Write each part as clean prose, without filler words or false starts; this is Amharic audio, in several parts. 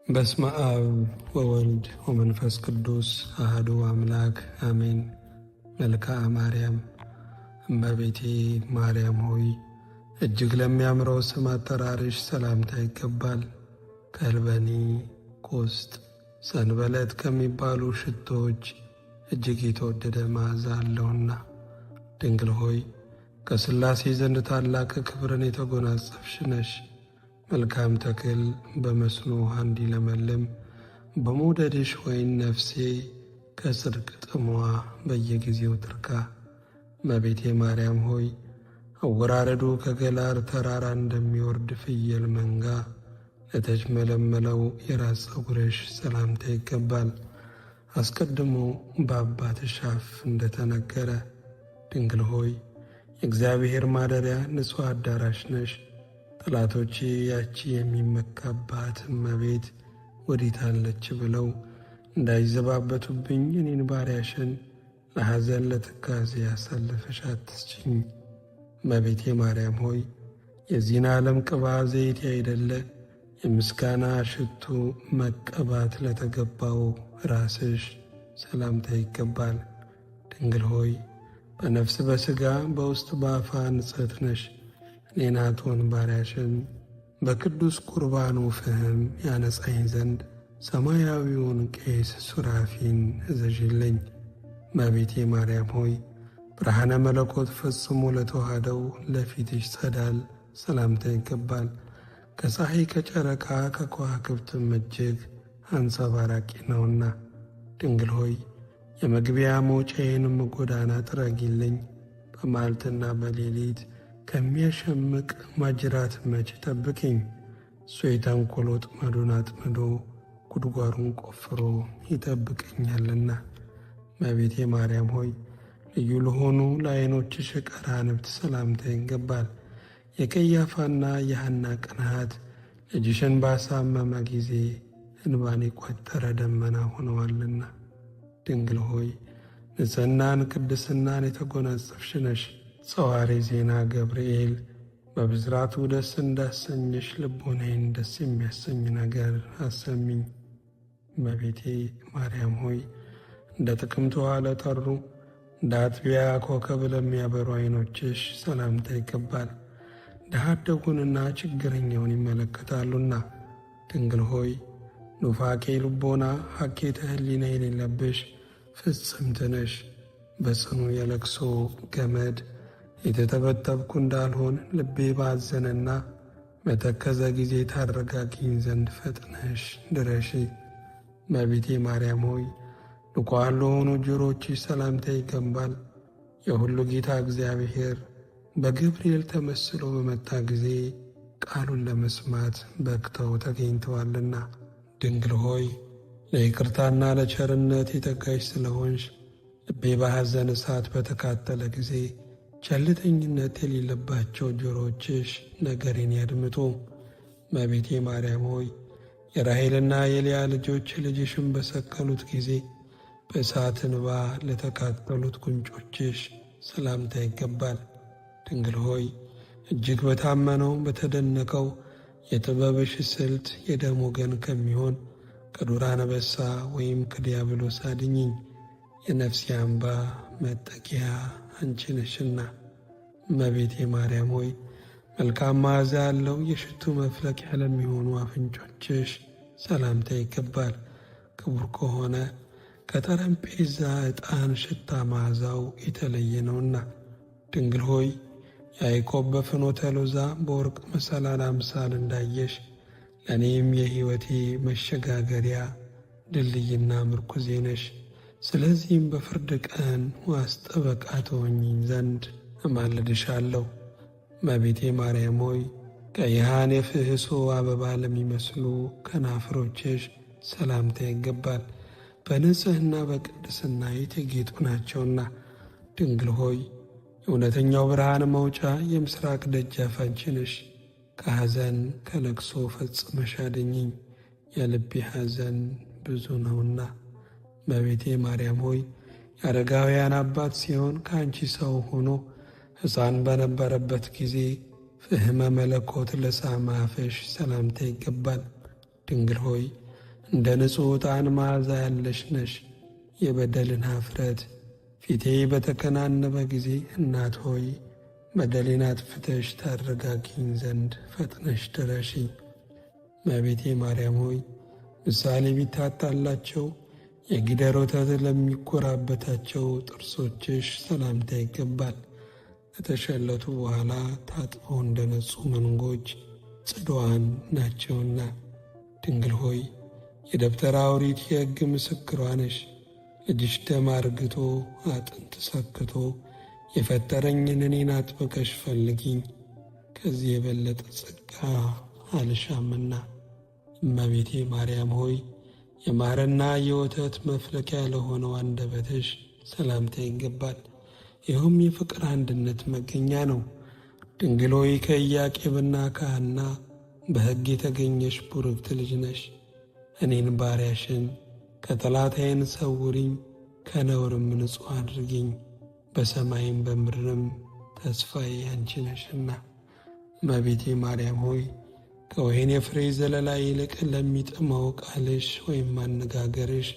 በስመ አብ ወወልድ ወመንፈስ ቅዱስ አሐዱ አምላክ አሜን። መልክአ ማርያም እመቤቴ ማርያም ሆይ እጅግ ለሚያምረው ስም አጠራርሽ ሰላምታ ይገባል። ከልበኒ፣ ቁስጥ፣ ሰንበለት ከሚባሉ ሽቶዎች እጅግ የተወደደ መዓዛ አለውና። ድንግል ሆይ ከሥላሴ ዘንድ ታላቅ ክብርን የተጎናጸፍሽ ነሽ። መልካም ተክል በመስኖ ውሃ እንዲለመልም በመውደድሽ ወይን ነፍሴ ከጽድቅ ጥሟ በየጊዜው ትርካ። እመቤቴ ማርያም ሆይ አወራረዱ ከገላር ተራራ እንደሚወርድ ፍየል መንጋ ለተጅመለመለው የራስ ፀጉርሽ ሰላምታ ይገባል። አስቀድሞ በአባትሽ አፍ እንደተነገረ ድንግል ሆይ የእግዚአብሔር ማደሪያ ንጹሕ አዳራሽ ነሽ። ጠላቶቼ ያቺ የሚመካባት እመቤት ወዴት አለች ብለው እንዳይዘባበቱብኝ እኔን ባሪያሽን ለሐዘን ለትካዜ አሳልፈሽ አትስጭኝ። እመቤቴ ማርያም ሆይ የዚህን ዓለም ቅባ ዘይት ያይደለ የምስጋና ሽቱ መቀባት ለተገባው ራስሽ ሰላምታ ይገባል። ድንግል ሆይ በነፍስ በሥጋ በውስጥ በአፋ ንጽሕት ነሽ። እኔን አትሆን ባሪያሽን በቅዱስ ቁርባኑ ፍህም ያነጻኝ ዘንድ ሰማያዊውን ቄስ ሱራፊን እዘዥልኝ። እመቤቴ ማርያም ሆይ ብርሃነ መለኮት ፈጽሞ ለተዋህደው ለፊትሽ ጸዳል ሰላምታ ይገባል። ከፀሐይ ከጨረቃ ከከዋክብትም እጅግ አንጸባራቂ ነውና። ድንግል ሆይ የመግቢያ መውጫዬንም ጎዳና ጥረጊልኝ። በመዓልትና በሌሊት ከሚያሸምቅ ማጅራት መች ጠብቂኝ። እሱ የተንኰል ወጥመዱን አጥምዶ ጉድጓሩን ቆፍሮ ይጠብቀኛልና። እመቤቴ ማርያም ሆይ ልዩ ለሆኑ ለዓይኖችሽ ቀራንብት ሰላምታ ይገባል። የቀያፋና የሐና ቅንዓት ልጅሽን ባሳመመ ጊዜ እንባን የቋጠረ ደመና ሆነዋልና። ድንግል ሆይ ንጽሕናን ቅድስናን የተጎናጸፍሽ ነሽ። ጸዋሪ ዜና ገብርኤል በብዝራቱ ደስ እንዳሰኘሽ ልቦናዬን ደስ የሚያሰኝ ነገር አሰሚኝ። እመቤቴ ማርያም ሆይ እንደ ጥቅምት ውኃ ለጠሩ እንደ አጥቢያ ኮከብ ለሚያበሩ ዓይኖችሽ ሰላምታ ይገባል። ድሀ አደጉንና ችግረኛውን ይመለከታሉና። ድንግል ሆይ ኑፋቄ ልቦና ሐኬተ ሕሊና የሌለብሽ ፍጽምት ነሽ። በጽኑ የለቅሶ ገመድ የተተበተብኩ እንዳልሆን ልቤ ባዘነና በተከዘ ጊዜ ታረጋጊኝ ዘንድ ፈጥነሽ ድረሺ። እመቤቴ ማርያም ሆይ ንቁዓን ለሆኑ ጆሮችሽ ሰላምታ ይገባል። የሁሉ ጌታ እግዚአብሔር በገብርኤል ተመስሎ በመጣ ጊዜ ቃሉን ለመስማት በቅተው ተገኝተዋልና። ድንግል ሆይ ለይቅርታና ለቸርነት የተጋሽ ስለሆንሽ ልቤ በሐዘን እሳት በተቃጠለ ጊዜ ቸልተኝነት የሌለባቸው ጆሮችሽ ነገሬን ያድምጡ። እመቤቴ ማርያም ሆይ የራሔልና የልያ ልጆች ልጅሽን በሰቀሉት ጊዜ በእሳት እንባ ለተቃጠሉት ጉንጮችሽ ሰላምታ ይገባል። ድንግል ሆይ እጅግ በታመነው በተደነቀው የጥበብሽ ስልት የደም ወገን ከሚሆን ከዱር አንበሳ ወይም ከዲያብሎስ አድኝኝ። የነፍሴ አምባ መጠጊያ አንቺ ነሽና። እመቤቴ ማርያም ሆይ መልካም መዓዛ ያለው የሽቱ መፍለቂያ ለሚሆኑ አፍንጮችሽ ሰላምታ ይገባል። ክቡር ከሆነ ከጠረጴዛ ዕጣን ሽታ መዓዛው የተለየ ነውና። ድንግል ሆይ ያዕቆብ በፍኖተ ሎዛ በወርቅ መሰላል አምሳል እንዳየሽ ለእኔም የሕይወቴ መሸጋገሪያ ድልድይና ምርኩዜ ነሽ። ስለዚህም በፍርድ ቀን ዋስ ጠበቃ ትሆኚኝ ዘንድ እማልድሻለሁ። እመቤቴ ማርያም ሆይ ቀይሃን የፍሕሶ አበባ ለሚመስሉ ከናፍሮችሽ ሰላምታ ይገባል። በንጽሕና በቅድስና የተጌጡ ናቸውና። ድንግል ሆይ የእውነተኛው ብርሃን መውጫ የምሥራቅ ደጃፍ አንቺ ነሽ። ከሐዘን ከለቅሶ ፈጽመሽ አድኝኝ፣ የልቤ ሐዘን ብዙ ነውና። እመቤቴ ማርያም ሆይ የአረጋውያን አባት ሲሆን ከአንቺ ሰው ሆኖ ሕፃን በነበረበት ጊዜ ፍህመ መለኮት ለሳመ አፍሽ ሰላምታ ይገባል። ድንግል ሆይ እንደ ንጹሕ ዕጣን መዓዛ ያለሽ ነሽ። የበደልን ኀፍረት ፊቴ በተከናነበ ጊዜ እናት ሆይ በደሌን አጥፍተሽ ታረጋጊኝ ዘንድ ፈጥነሽ ድረሺ። እመቤቴ ማርያም ሆይ ምሳሌ ቢታጣላቸው የጊደር ወተት ለሚጎራበታቸው ጥርሶችሽ ሰላምታ ይገባል። ከተሸለቱ በኋላ ታጥበው እንደ ነጹ መንጎች ጽዱዓን ናቸውና። ድንግል ሆይ የደብተራ ኦሪት የሕግ ምስክሯ ነሽ። ልጅሽ ደም አርግቶ አጥንት ሰክቶ የፈጠረኝን እኔን አጥብቀሽ ፈልጊኝ፣ ከዚህ የበለጠ ጸጋ አልሻምና። እመቤቴ ማርያም ሆይ የማርና የወተት መፍለቂያ ለሆነው አንደበትሽ ሰላምታ ይገባል። ይኸውም የፍቅር አንድነት መገኛ ነው። ድንግል ሆይ ከኢያቄምና ከሐና በሕግ የተገኘሽ ቡርክት ልጅ ነሽ። እኔን ባሪያሽን ከጠላት ዓይን ሰውሪኝ፣ ከነውርም ንጹሕ አድርጊኝ። በሰማይም በምድርም ተስፋዬ አንቺ ነሽና። እመቤቴ ማርያም ሆይ ከወይን የፍሬ ዘለላ ይልቅ ለሚጥመው ቃልሽ ወይም አነጋገርሽ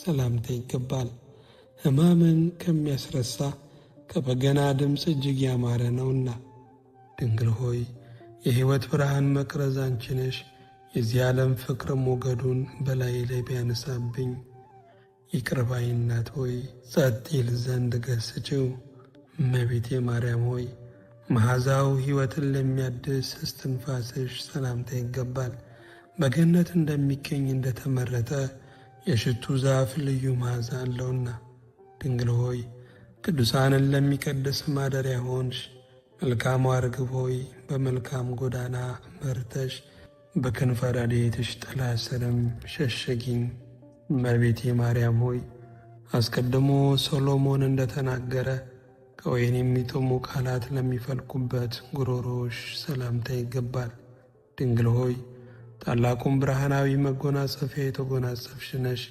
ሰላምታ ይገባል። ሕማምን ከሚያስረሳ ከበገና ድምፅ እጅግ ያማረ ነውና። ድንግል ሆይ የሕይወት ብርሃን መቅረዝ አንቺ ነሽ። የዚህ ዓለም ፍቅር ሞገዱን በላይ ላይ ቢያነሳብኝ ይቅር ባይ እናት ሆይ ጸጥ ይል ዘንድ ገስጭው። እመቤቴ ማርያም ሆይ መዓዛው ሕይወትን ለሚያድስ እስትንፋስሽ ሰላምታ ይገባል። በገነት እንደሚገኝ እንደተመረጠ የሽቱ ዛፍ ልዩ መዓዛ አለውና። ድንግል ሆይ ቅዱሳንን ለሚቀድስ ማደሪያ ሆንሽ። መልካሟ ርግብ ሆይ በመልካም ጎዳና መርተሽ በክንፈ ረድኤትሽ ጥላ ስርም ሸሸጊኝ። እመቤቴ ማርያም ሆይ አስቀድሞ ሰሎሞን እንደተናገረ ከወይን የሚጥሙ ቃላት ለሚፈልቁበት ጉሮሮሽ ሰላምታ ይገባል። ድንግል ሆይ ታላቁን ብርሃናዊ መጎናጸፊያ የተጎናጸፍሽ ነሽ።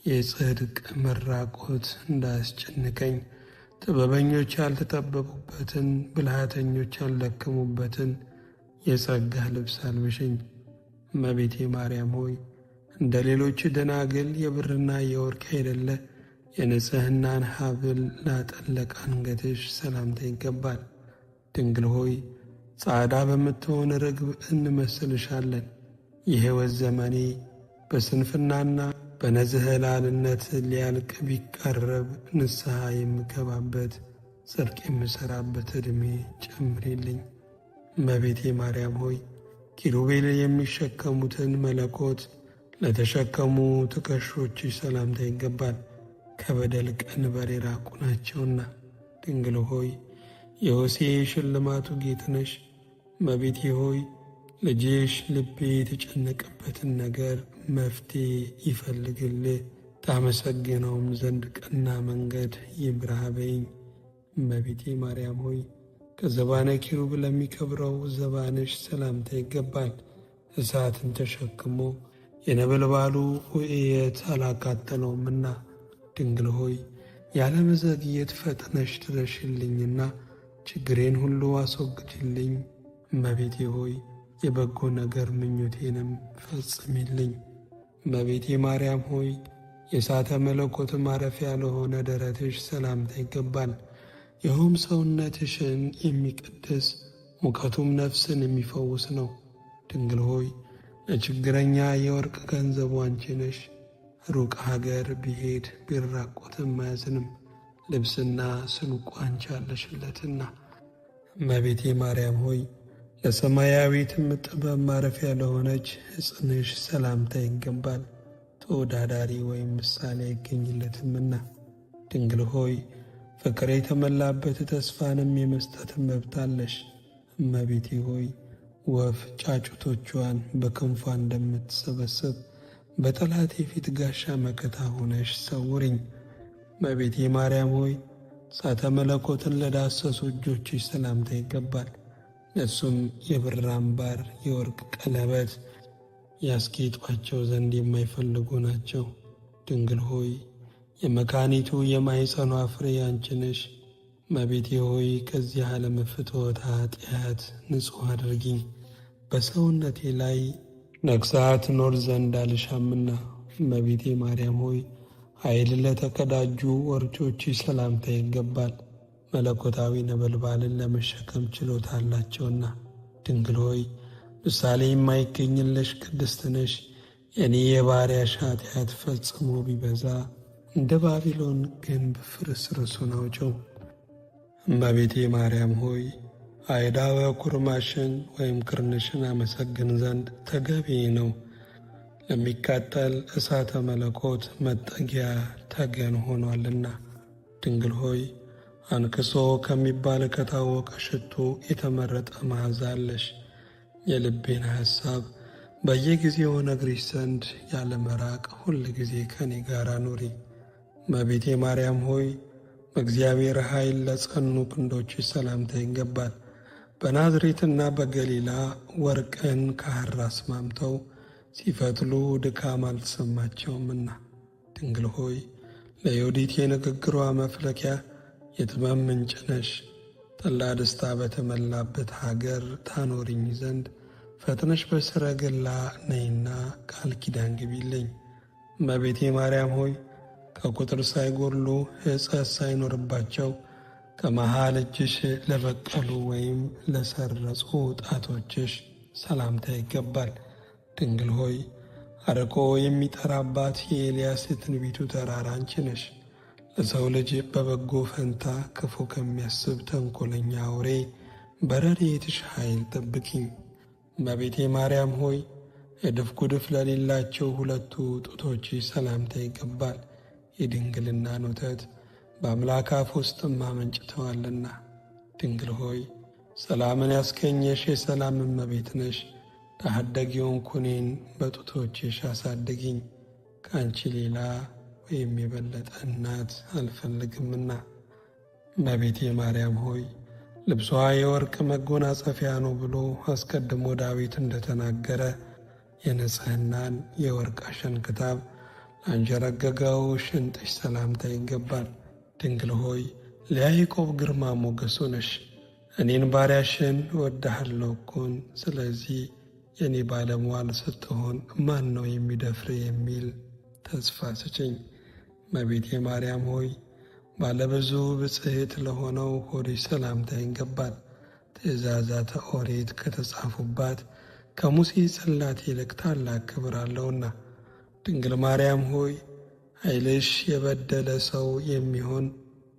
የጽድቅ መራቆት እንዳያስጨንቀኝ ጥበበኞች ያልተጠበቡበትን ብልሃተኞች ያልደከሙበትን የጸጋ ልብስ አልብሽኝ። እመቤቴ ማርያም ሆይ እንደ ሌሎች ደናግል የብርና የወርቅ አይደለ የንጽሕናን ሐብል ላጠለቀ አንገትሽ ሰላምታ ይገባል። ድንግል ሆይ ጻዕዳ በምትሆን ርግብ እንመስልሻለን። የሕይወት ዘመኔ በስንፍናና በነዝህላልነት ሊያልቅ ቢቃረብ ንስሐ የምገባበት ጽድቅ የምሠራበት ዕድሜ ጨምሪልኝ። እመቤቴ ማርያም ሆይ ኪሩቤል የሚሸከሙትን መለኮት ለተሸከሙ ትከሾችሽ ሰላምታ ይገባል። ከበደል ቀንበር የራቁ ናቸውና። ድንግል ሆይ የሆሴ ሽልማቱ ጌጥ ነሽ። እመቤቴ ሆይ ልጅሽ ልቤ የተጨነቀበትን ነገር መፍትሔ ይፈልግልህ፣ ታመሰግነውም ዘንድ ቀና መንገድ ይምራህ በይኝ። እመቤቴ ማርያም ሆይ ከዘባነ ኪሩብ ለሚከብረው ዘባንሽ ሰላምታ ይገባል። እሳትን ተሸክሞ የነበልባሉ ውእየት አላቃጠለውምና። ድንግል ሆይ ያለመዘግየት ፈጥነሽ ድረሽልኝና ችግሬን ሁሉ አስወግጅልኝ። እመቤቴ ሆይ የበጎ ነገር ምኞቴንም ፈጽሚልኝ። እመቤቴ ማርያም ሆይ የእሳተ መለኮት ማረፊያ ለሆነ ደረትሽ ሰላምታ ይገባል። ይኸውም ሰውነትሽን የሚቀድስ ሙቀቱም ነፍስን የሚፈውስ ነው። ድንግል ሆይ ለችግረኛ የወርቅ ገንዘቡ አንቺ ነሽ። ሩቅ ሀገር ቢሄድ ቢራቆትም አያዝንም፣ ልብስና ስንቁ አንቺ አለሽለትና። እመቤቴ ማርያም ሆይ ለሰማያዊትም ጥበብ ማረፊያ ለሆነች ሕፅንሽ ሰላምታ ይገባል። ተወዳዳሪ ወይም ምሳሌ አይገኝለትምና። ድንግል ሆይ ፍቅር የተመላበት ተስፋንም የመስጠት መብት አለሽ። እመቤቴ ሆይ ወፍ ጫጩቶቿን በክንፏ እንደምትሰበስብ በጠላቴ ፊት ጋሻ መከታ ሆነሽ ሰውሪኝ። እመቤቴ ማርያም ሆይ እሳተ መለኮትን ለዳሰሱ እጆችሽ ሰላምታ ይገባል። እሱም የብር አምባር የወርቅ ቀለበት ያስጌጧቸው ዘንድ የማይፈልጉ ናቸው። ድንግል ሆይ የመካኒቱ የማኅፀኗ ፍሬ አንቺ ነሽ። እመቤቴ ሆይ ከዚህ ዓለም ፍትወተ ኃጢአት ንጹሕ አድርጊኝ። በሰውነቴ ላይ ነግሣ ትኖር ዘንድ አልሻምና። እመቤቴ ማርያም ሆይ ኃይል ለተቀዳጁ ወርጮችሽ ሰላምታ ይገባል። መለኮታዊ ነበልባልን ለመሸከም ችሎታ አላቸውና። ድንግል ሆይ ምሳሌ የማይገኝልሽ ቅድስት ነሽ። የኔ የባሪያሽ ኃጢአት ፈጽሞ ቢበዛ እንደ ባቢሎን ግንብ ፍርስርሱን አውጪው። እመቤቴ ማርያም ሆይ አይዳወ ኩርማሽን ወይም ክርንሽን አመሰግን ዘንድ ተገቢ ነው። ለሚቃጠል እሳተ መለኮት መጠጊያ ተገን ሆኗልና። ድንግል ሆይ አንክሶ ከሚባል ከታወቀ ሽቱ የተመረጠ መዓዛ አለሽ። የልቤን ሐሳብ በየጊዜው ነግሪሽ ዘንድ ያለ መራቅ ሁል ጊዜ ከኔ ጋር ኑሪ። እመቤቴ ማርያም ሆይ በእግዚአብሔር ኃይል ለጸኑ ክንዶችሽ ሰላምታ ይገባል። በናዝሬትና በገሊላ ወርቅን ከሐር አስማምተው ሲፈትሉ ድካም አልተሰማቸውምና። ድንግል ሆይ ለዮዲት የንግግሯ መፍለቂያ የጥበብ ምንጭ ነሽ። ጠላ ደስታ በተመላበት ሀገር ታኖሪኝ ዘንድ ፈጥነሽ በሰረገላ ነይና ቃል ኪዳን ግቢልኝ። እመቤቴ ማርያም ሆይ ከቁጥር ሳይጎድሉ ሕፀት ሳይኖርባቸው ከመሃል እጅሽ ለበቀሉ ወይም ለሰረጹ ጣቶችሽ ሰላምታ ይገባል። ድንግል ሆይ አርቆ የሚጠራባት የኤልያስ የትንቢቱ ተራራ አንቺ ነሽ። ለሰው ልጅ በበጎ ፈንታ ክፉ ከሚያስብ ተንኰለኛ አውሬ በረድኤትሽ ኃይል ጠብቂኝ። እመቤቴ ማርያም ሆይ እድፍ ጉድፍ ለሌላቸው ሁለቱ ጡቶችሽ ሰላምታ ይገባል። የድንግልናን ወተት በአምላክ አፍ ውስጥም አመንጭተዋልና። ድንግል ሆይ ሰላምን ያስገኘሽ የሰላም እመቤት ነሽ። ታዳጊውን ኩኔን በጡቶችሽ አሳድጊኝ፣ ከአንቺ ሌላ ወይም የበለጠ እናት አልፈልግምና። እመቤቴ ማርያም ሆይ ልብሷ የወርቅ መጎናጸፊያ ነው ብሎ አስቀድሞ ዳዊት እንደተናገረ የንጽሕናን የወርቅ አሸንክታብ ላንዠረገገው ሽንጥሽ ሰላምታ ይገባል። ድንግል ሆይ ለያዕቆብ ግርማ ሞገሱ ነሽ። እኔን ባሪያሽን እወድሃለሁ እኮን፣ ስለዚህ የእኔ ባለሟል ስትሆን ማን ነው የሚደፍር የሚል ተስፋ ስጭኝ። እመቤቴ ማርያም ሆይ ባለብዙ ብጽሕት ለሆነው ሆድሽ ሰላምታ ይገባል። ትእዛዛተ ኦሪት ከተጻፉባት ከሙሴ ጽላት ይልቅ ታላቅ ክብር አለውና። ድንግል ማርያም ሆይ ኃይልሽ የበደለ ሰው የሚሆን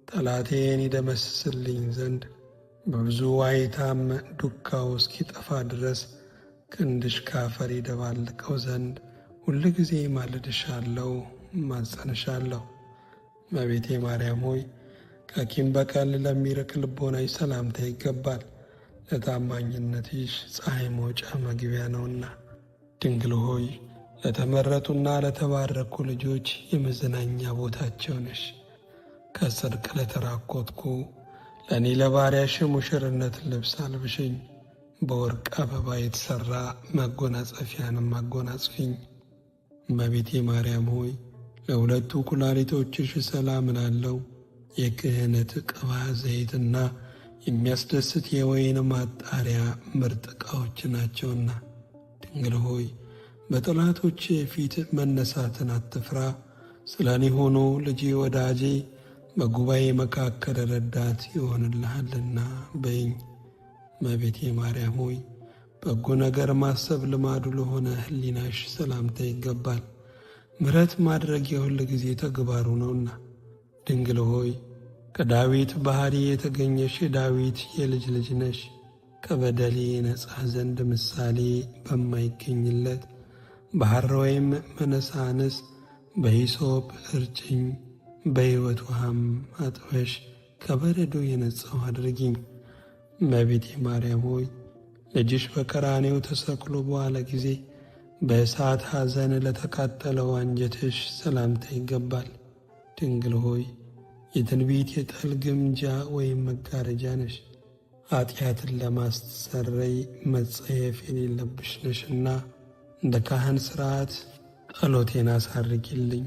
ጠላቴን ይደመስስልኝ ዘንድ በብዙ ዋይታም ዱካው እስኪጠፋ ድረስ ክንድሽ ካፈር ይደባልቀው ዘንድ ሁል ጊዜ ማልድሻለሁ፣ ማጸንሻለሁ። እመቤቴ ማርያም ሆይ ከቂም በቀል ለሚርቅ ልቦናሽ ሰላምታ ይገባል። ለታማኝነትሽ ፀሐይ መውጫ መግቢያ ነውና። ድንግል ሆይ ለተመረጡና ለተባረኩ ልጆች የመዝናኛ ቦታቸው ነሽ። ከጽድቅ ለተራኮትኩ ለእኔ ለባሪያሽ ሙሽርነት ልብስ አልብሽኝ፣ በወርቅ አበባ የተሠራ መጎናጸፊያንም አጎናጽፊኝ። እመቤቴ ማርያም ሆይ ለሁለቱ ኩላሊቶችሽ ሰላም እላለሁ። የክህነት ቅባ ዘይትና የሚያስደስት የወይን ማጣሪያ ምርጥ ዕቃዎች ናቸውና። ድንግል ሆይ በጠላቶች ፊት መነሳትን አትፍራ። ስለ እኔ ሆኖ ልጄ ወዳጄ በጉባኤ መካከል ረዳት ይሆንልሃልና በይኝ። እመቤቴ ማርያም ሆይ በጎ ነገር ማሰብ ልማዱ ለሆነ ሕሊናሽ ሰላምታ ይገባል። ምሕረት ማድረግ የሁል ጊዜ ተግባሩ ነውና። ድንግል ሆይ ከዳዊት ባሕሪ የተገኘሽ የዳዊት የልጅ ልጅ ነሽ። ከበደሌ ነጻ ዘንድ ምሳሌ በማይገኝለት በሐር ወይም መነሳንስ በሂሶጵ እርጭኝ፣ በሕይወት ውሃም አጥበሽ ከበረዶ የነጻው አድርጊኝ። እመቤቴ ማርያም ሆይ ልጅሽ በቀራኔው ተሰቅሎ በዋለ ጊዜ በእሳት ሐዘን ለተቃጠለው አንጀትሽ ሰላምታ ይገባል። ድንግል ሆይ የትንቢት የጠል ግምጃ ወይም መጋረጃ ነሽ። ኃጢአትን ለማስተሰረይ መጸየፍ የሌለብሽ ነሽና እንደ ካህን ሥርዓት ጸሎቴን አሳርጊልኝ።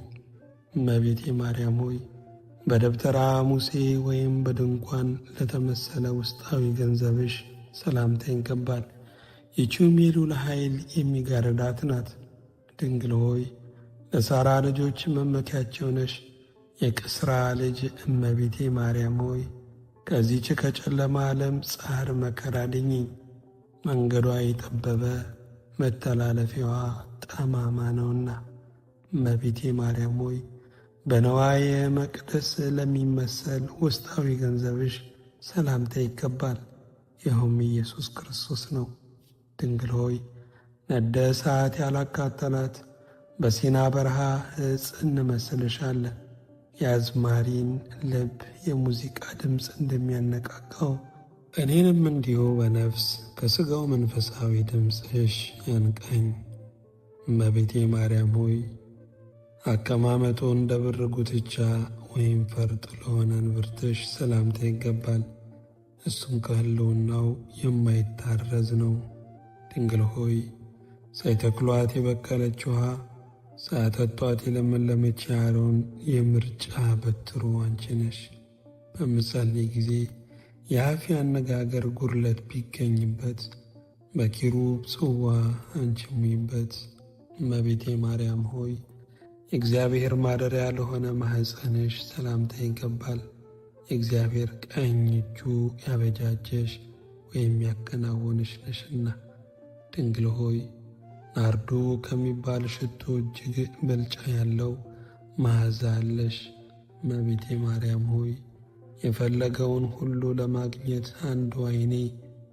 እመቤቴ ማርያም ሆይ በደብተራ ሙሴ ወይም በድንኳን ለተመሰለ ውስጣዊ ገንዘብሽ ሰላምታ ይገባል። ይህችውም የልዑል ኃይል የሚጋርዳት ናት። ድንግል ሆይ ለሳራ ልጆች መመኪያቸው ነሽ። የቅስራ ልጅ እመቤቴ ማርያም ሆይ ከዚህች ከጨለማ ዓለም ጻር መከራ አድኚኝ። መንገዷ የጠበበ መተላለፊያዋ ጠማማ ነውና። እመቤቴ ማርያም ሆይ በነዋየ መቅደስ ለሚመሰል ውስጣዊ ገንዘብሽ ሰላምታ ይገባል። ይኸውም ኢየሱስ ክርስቶስ ነው። ድንግል ሆይ ነደ እሳት ያላቃጠላት በሲና በረሃ ዕፅ እንመስልሻለን። የአዝማሪን ልብ የሙዚቃ ድምፅ እንደሚያነቃቃው እኔንም እንዲሁ በነፍስ ከሥጋው መንፈሳዊ ድምፅሽ ያንቀኝ። እመቤቴ ማርያም ሆይ አቀማመጡ እንደ ብር ጉትቻ ወይም ፈርጥ ለሆነ እንብርትሽ ሰላምታ ይገባል። እሱም ከሕልውናው የማይታረዝ ነው። ድንግል ሆይ ሳይተክሏት የበቀለች ውሃ፣ ሳያጠጧት የለመለመች የአሮን የምርጫ በትሩ አንቺ ነሽ። በምጸልይ ጊዜ የአፌ አነጋገር ጉድለት ቢገኝበት በኪሩብ ጽዋ አንቺ ሙይበት። እመቤቴ ማርያም ሆይ የእግዚአብሔር ማደሪያ ለሆነ ማኅፀንሽ ሰላምታ ይገባል። የእግዚአብሔር ቀኝ እጁ ያበጃጀሽ ወይም ያከናወንሽ ነሽና። ድንግል ሆይ ናርዶ ከሚባል ሽቶ እጅግ ብልጫ ያለው መዓዛ አለሽ። እመቤቴ ማርያም ሆይ የፈለገውን ሁሉ ለማግኘት አንዱ ዓይኔ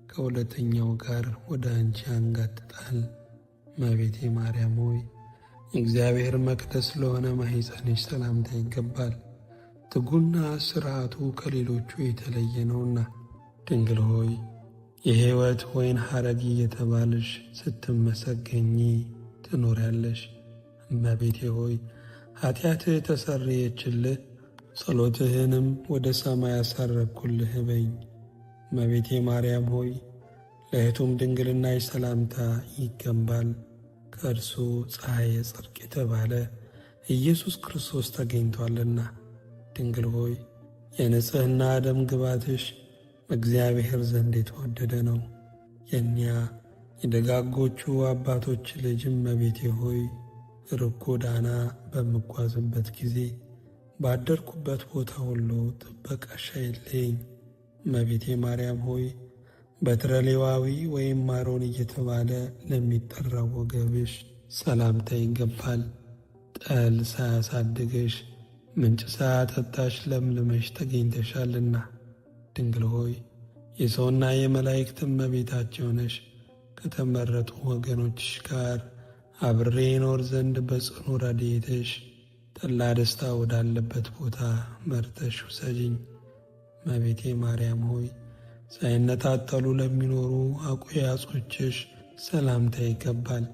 ከሁለተኛው ጋር ወደ አንቺ ያንጋጥጣል። እመቤቴ ማርያም ሆይ የእግዚአብሔር መቅደስ ለሆነ ማኅፀንሽ ሰላምታ ይገባል። ትጉና ሥርዓቱ ከሌሎቹ የተለየ ነውና። ድንግል ሆይ የሕይወት ወይን ሐረግ እየተባልሽ ስትመሰገኚ ትኖሪያለሽ። እመቤቴ ሆይ ኃጢአትህ ተሰረየችልህ፣ ጸሎትህንም ወደ ሰማይ አሳረግኩልህ በይኝ። እመቤቴ ማርያም ሆይ ለእህቱም ድንግልናሽ ሰላምታ ይገባል። ከእርሱ ፀሐየ ጽድቅ የተባለ ኢየሱስ ክርስቶስ ተገኝቷልና። ድንግል ሆይ የንጽሕና ደም ግባትሽ በእግዚአብሔር ዘንድ የተወደደ ነው። የእኒያ የደጋጎቹ አባቶች ልጅ እመቤቴ ሆይ ሩቅ ጎዳና በምጓዝበት ጊዜ ባደርኩበት ቦታ ሁሉ ጥበቃሽ አይለየኝ። እመቤቴ ማርያም ሆይ በትረ ሌዋዊ ወይም አሮን እየተባለ ለሚጠራው ወገብሽ ሰላምታ ይገባል። ጠል ሳያሳድግሽ ምንጭ ሳያጠጣሽ ለምልመሽ ተገኝተሻልና። ድንግል ሆይ የሰውና የመላእክት እመቤታቸው ነሽ። ከተመረጡ ወገኖችሽ ጋር አብሬ ኖር ዘንድ በጽኑ ረድኤትሽ ጠላ ደስታ ወዳለበት ቦታ መርተሽ ውሰጂኝ። እመቤቴ ማርያም ሆይ ሳይነጣጠሉ ለሚኖሩ አቆያጾችሽ ሰላምታ ይገባል።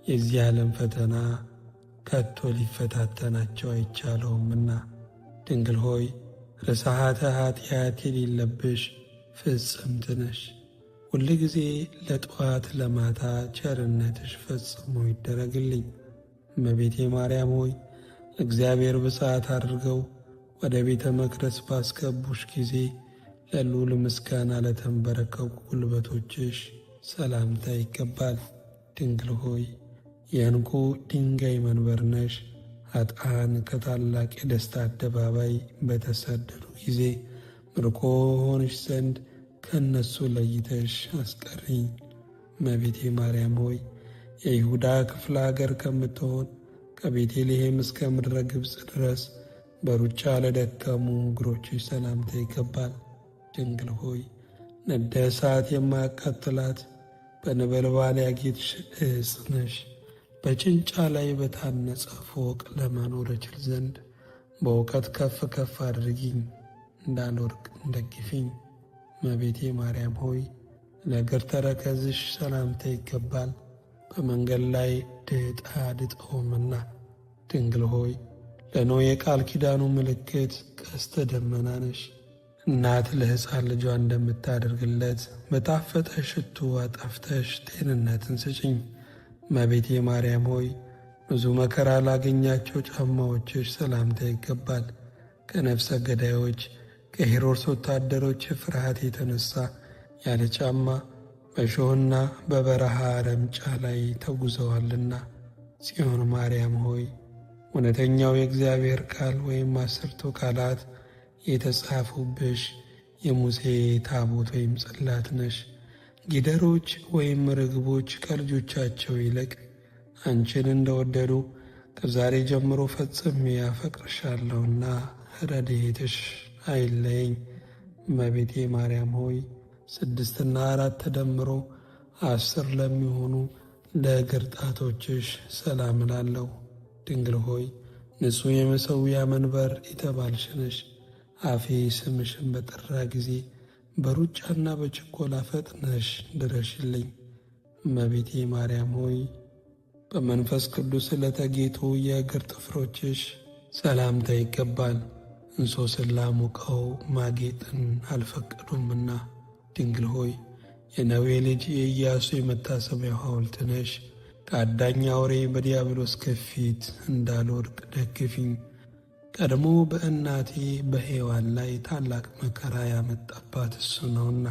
የዚህ ዓለም ፈተና ከቶ ሊፈታተናቸው አይቻለውምና። ድንግል ሆይ ርሥሐተ ኃጢአት የሌለብሽ ፍጽምት ነሽ። ሁል ጊዜ ለጠዋት ለማታ ቸርነትሽ ፈጽሞ ይደረግልኝ። እመቤቴ ማርያም ሆይ እግዚአብሔር ብፅዓት አድርገው ወደ ቤተ መቅደስ ባስገቡሽ ጊዜ ለልዑል ምስጋና ለተንበረከኩ ጉልበቶችሽ ሰላምታ ይገባል። ድንግል ሆይ የዕንቁ ድንጋይ መንበር ነሽ። ኃጥአን ከታላቅ የደስታ አደባባይ በተሰደዱ ጊዜ ምርኮ ሆንሽ ዘንድ ከእነሱ ለይተሽ አስቀሪኝ። እመቤቴ ማርያም ሆይ የይሁዳ ክፍለ አገር ከምትሆን ከቤተልሔም እስከ ምድረ ግብፅ ድረስ በሩጫ ለደከሙ እግሮችሽ ሰላምታ ይገባል። ድንግል ሆይ ነደ እሳት የማያቃጥላት በነበልባል ያጌጥሽ ዕፅ ነሽ። በጭንጫ ላይ በታነጸ ፎቅ ለመኖር እችል ዘንድ በእውቀት ከፍ ከፍ አድርጊኝ፣ እንዳልወድቅ ደግፊኝ። እመቤቴ ማርያም ሆይ ለእግር ተረከዝሽ ሰላምታ ይገባል፣ በመንገድ ላይ ድጥ አያድጠውምና። ድንግል ሆይ ለኖኅ የቃል ኪዳኑ ምልክት ቀስተ ደመና ነሽ። እናት ለሕፃን ልጇ እንደምታደርግለት በጣፈጠ ሽቱ አጣፍተሽ ጤንነትን ስጭኝ። እመቤቴ ማርያም ሆይ ብዙ መከራ ላገኛቸው ጫማዎችሽ ሰላምታ ይገባል። ከነፍሰ ገዳዮች ከሄሮድስ ወታደሮች ፍርሃት የተነሳ ያለ ጫማ በእሾህና በበረሃ ረምጫ ላይ ተጉዘዋልና። ጽዮን ማርያም ሆይ እውነተኛው የእግዚአብሔር ቃል ወይም 10ቱ ቃላት የተጻፉብሽ የሙሴ ታቦት ወይም ጽላት ነሽ። ጊደሮች ወይም ርግቦች ከልጆቻቸው ይልቅ አንቺን እንደወደዱ ከዛሬ ጀምሮ ፈጽሜ ያፈቅርሻለሁና ረድኤትሽ አይለየኝ። እመቤቴ ማርያም ሆይ 6ና 4 ተደምሮ 10 ለሚሆኑ ለእግር ጣቶችሽ ሰላም እላለሁ። ድንግል ሆይ ንጹሕ የመሠዊያ መንበር የተባልሽ ነሽ። አፌ ስምሽን በጠራ ጊዜ በሩጫና በችኮላ ፈጥነሽ ድረሽልኝ። እመቤቴ ማርያም ሆይ በመንፈስ ቅዱስ ለተጌጡ የእግር ጥፍሮችሽ ሰላምታ ይገባል። እንሶስላ ሙቀው ማጌጥን አልፈቀዱምና። ድንግል ሆይ የነዌ ልጅ የኢያሱ የመታሰቢያ ሐውልት ነሽ። ከአዳኝ አውሬ በዲያብሎስ ግፊት እንዳልወድቅ ደግፊኝ። ቀድሞ በእናቴ በሔዋን ላይ ታላቅ መከራ ያመጣባት እሱ ነውና።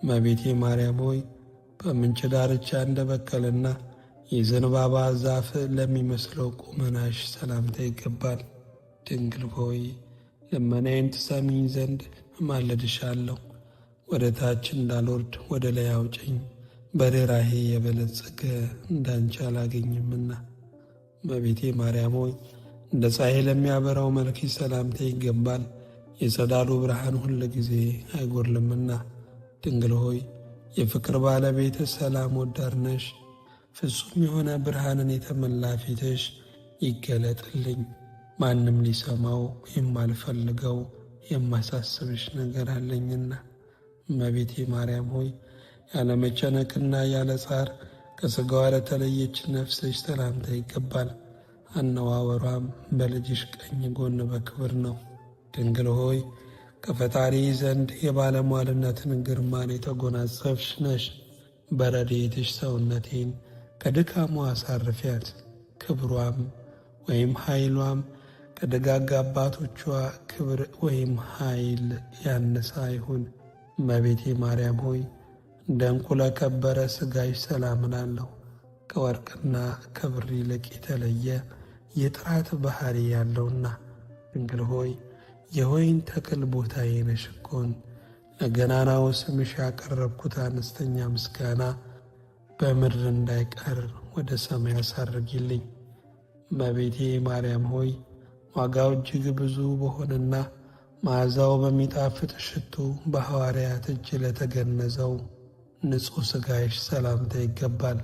እመቤቴ ማርያም ሆይ በምንጭ ዳርቻ እንደ በቀለና የዘንባባ ዛፍ ለሚመስለው ቁመናሽ ሰላምታ ይገባል። ድንግል ሆይ ልመናዬን ትሰሚኝ ዘንድ እማልድሻለሁ። ወደ ታች እንዳልወርድ ወደ ላይ አውጭኝ፣ በርኅራኄ የበለጸገ እንዳንቺ አላገኝምና። እመቤቴ ማርያም ሆይ እንደ ፀሐይ ለሚያበራው መልክሽ ሰላምታ ይገባል። የጸዳሉ ብርሃን ሁል ጊዜ አይጎድልምና። ድንግል ሆይ የፍቅር ባለቤት ሰላም ወዳድ ነሽ። ፍጹም የሆነ ብርሃንን የተመላ ፊትሽ ይገለጥልኝ። ማንም ሊሰማው የማልፈልገው የማሳስብሽ ነገር አለኝና። እመቤቴ ማርያም ሆይ ያለ መጨነቅና ያለ ጻር ከሥጋዋ ለተለየች ነፍስሽ ሰላምታ ይገባል። አነዋወሯም በልጅሽ ቀኝ ጎን በክብር ነው። ድንግል ሆይ ከፈጣሪ ዘንድ የባለሟልነትን ግርማን የተጎናጸፍሽ ነሽ። በረድኤትሽ ሰውነቴን ከድካሟ አሳርፊያት። ክብሯም ወይም ኃይሏም ከደጋግ አባቶቿ ክብር ወይም ኃይል ያነሰ አይሁን። እመቤቴ ማርያም ሆይ እንደ ዕንቁ ለከበረ ሥጋሽ ሰላም እላለሁ። ከወርቅና ከብር ይልቅ የተለየ የጥራት ባሕሪ ያለውና። ድንግል ሆይ የወይን ተክል ቦታዬ ነሽ እኮን። ለገናናው ስምሽ ያቀረብኩት አነስተኛ ምስጋና በምድር እንዳይቀር ወደ ሰማይ አሳርጊልኝ። እመቤቴ ማርያም ሆይ ዋጋው እጅግ ብዙ በሆነና መዓዛው በሚጣፍጥ ሽቱ በሐዋርያት እጅ ለተገነዘው ንጹሕ ሥጋሽ ሰላምታ ይገባል።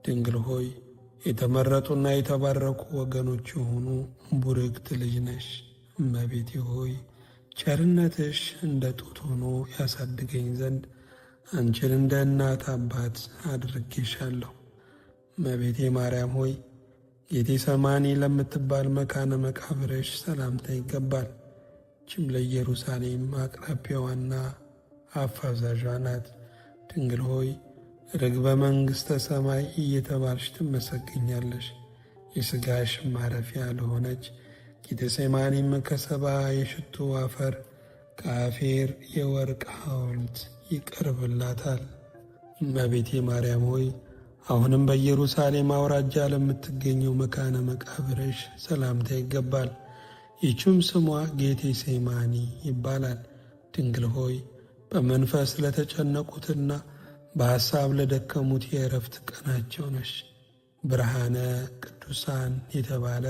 ድንግል ሆይ የተመረጡና የተባረኩ ወገኖች የሆኑ ቡርክት ልጅ ነሽ። እመቤቴ ሆይ ቸርነትሽ እንደ ጡት ሆኖ ያሳድገኝ ዘንድ አንቺን እንደ እናት አባት አድርጌሻለሁ። እመቤቴ ማርያም ሆይ ጌቴሰማኒ ለምትባል መካነ መቃብርሽ ሰላምታ ይገባል። ይህችም ለኢየሩሳሌም አቅራቢያዋና አፋዛዧ ናት። ድንግል ሆይ ርግበ መንግሥተ ሰማይ እየተባልሽ ትመሰግኛለሽ። የሥጋሽ ማረፊያ ለሆነች ጌቴሴማኒም ከሰባ የሽቱ አፈር ከአፌር የወርቅ ሐውልት ይቀርብላታል። እመቤቴ ማርያም ሆይ አሁንም በኢየሩሳሌም አውራጃ ለምትገኘው መካነ መቃብርሽ ሰላምታ ይገባል። ይህችም ስሟ ጌቴሴማኒ ይባላል። ድንግል ሆይ በመንፈስ ለተጨነቁትና በሐሳብ ለደከሙት የዕረፍት ቀናቸው ነሽ። ብርሃነ ቅዱሳን የተባለ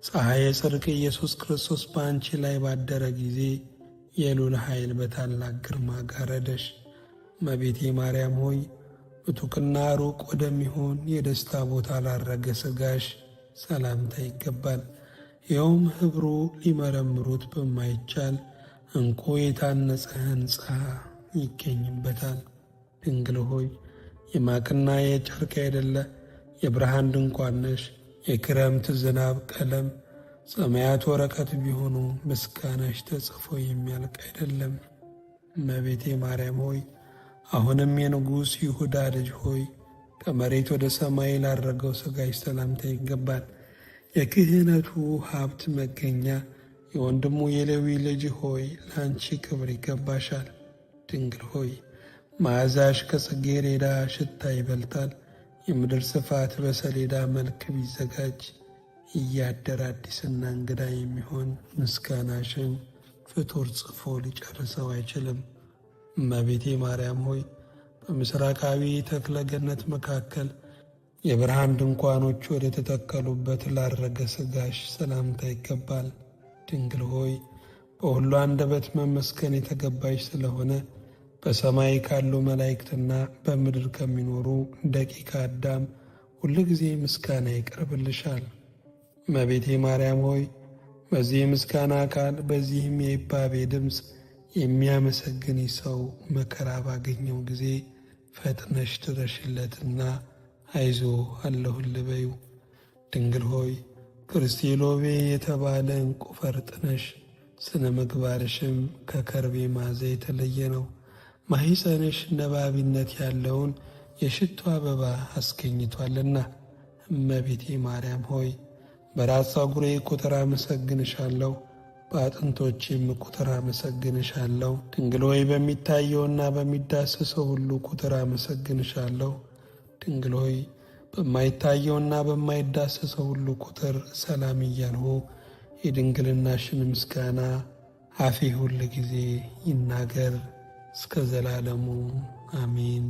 ፀሐየ ጽድቅ ኢየሱስ ክርስቶስ በአንቺ ላይ ባደረ ጊዜ የልዑል ኃይል በታላቅ ግርማ ጋረደሽ። እመቤቴ ማርያም ሆይ ምጡቅና ሩቅ ወደሚሆን የደስታ ቦታ ላረገ ሥጋሽ ሰላምታ ይገባል። ይኸውም ኅብሩ ሊመረምሩት በማይቻል ዕንቁ የታነጸ ሕንፃ ይገኝበታል። ድንግል ሆይ የማቅና የጨርቅ አይደለ የብርሃን ድንኳን ነሽ። የክረምት ዝናብ ቀለም ሰማያት ወረቀት ቢሆኑ ምስጋናሽ ተጽፎ የሚያልቅ አይደለም። እመቤቴ ማርያም ሆይ አሁንም የንጉሥ ይሁዳ ልጅ ሆይ ከመሬት ወደ ሰማይ ላረገው ሥጋሽ ሰላምታ ይገባል። የክህነቱ ሀብት መገኛ የወንድሙ የሌዊ ልጅ ሆይ ለአንቺ ክብር ይገባሻል። ድንግል ሆይ መዓዛሽ ከጽጌረዳ ሽታ ይበልጣል። የምድር ስፋት በሰሌዳ መልክ ቢዘጋጅ እያደር አዲስና እንግዳ የሚሆን ምስጋናሽን ፍጡር ጽፎ ሊጨርሰው አይችልም። እመቤቴ ማርያም ሆይ በምስራቃዊ ተክለ ገነት መካከል የብርሃን ድንኳኖች ወደ ተተከሉበት ላረገ ሥጋሽ ሰላምታ ይገባል። ድንግል ሆይ በሁሉ አንደበት መመስገን የተገባሽ ስለሆነ በሰማይ ካሉ መላእክትና በምድር ከሚኖሩ ደቂቀ አዳም ሁል ጊዜ ምስጋና ይቀርብልሻል። እመቤቴ ማርያም ሆይ በዚህ ምስጋና ቃል በዚህም የይባቤ ድምፅ የሚያመሰግን ሰው መከራ ባገኘው ጊዜ ፈጥነሽ ድረሽለትና አይዞ አለሁልህ በይው። ድንግል ሆይ ክርስቴሎቤ የተባለ ዕንቁ ፈርጥ ነሽ። ስነ ምግባርሽም ከከርቤ መዓዛ የተለየ ነው። ማኅፀንሽ ነባቢነት ያለውን የሽቱ አበባ አስገኝቷልና። እመቤቴ ማርያም ሆይ በራስ ፀጉሬ ቁጥር አመሰግንሻለሁ፣ በአጥንቶቼም ቁጥር አመሰግንሻለሁ። ድንግል ሆይ በሚታየውና በሚዳሰሰው ሁሉ ቁጥር አመሰግንሻለሁ። ድንግል ሆይ በማይታየውና በማይዳሰሰው ሁሉ ቁጥር ሰላም እያልሁ የድንግልናሽን ምስጋና አፌ ሁል ጊዜ ይናገር እስከ ዘላለሙ አሜን።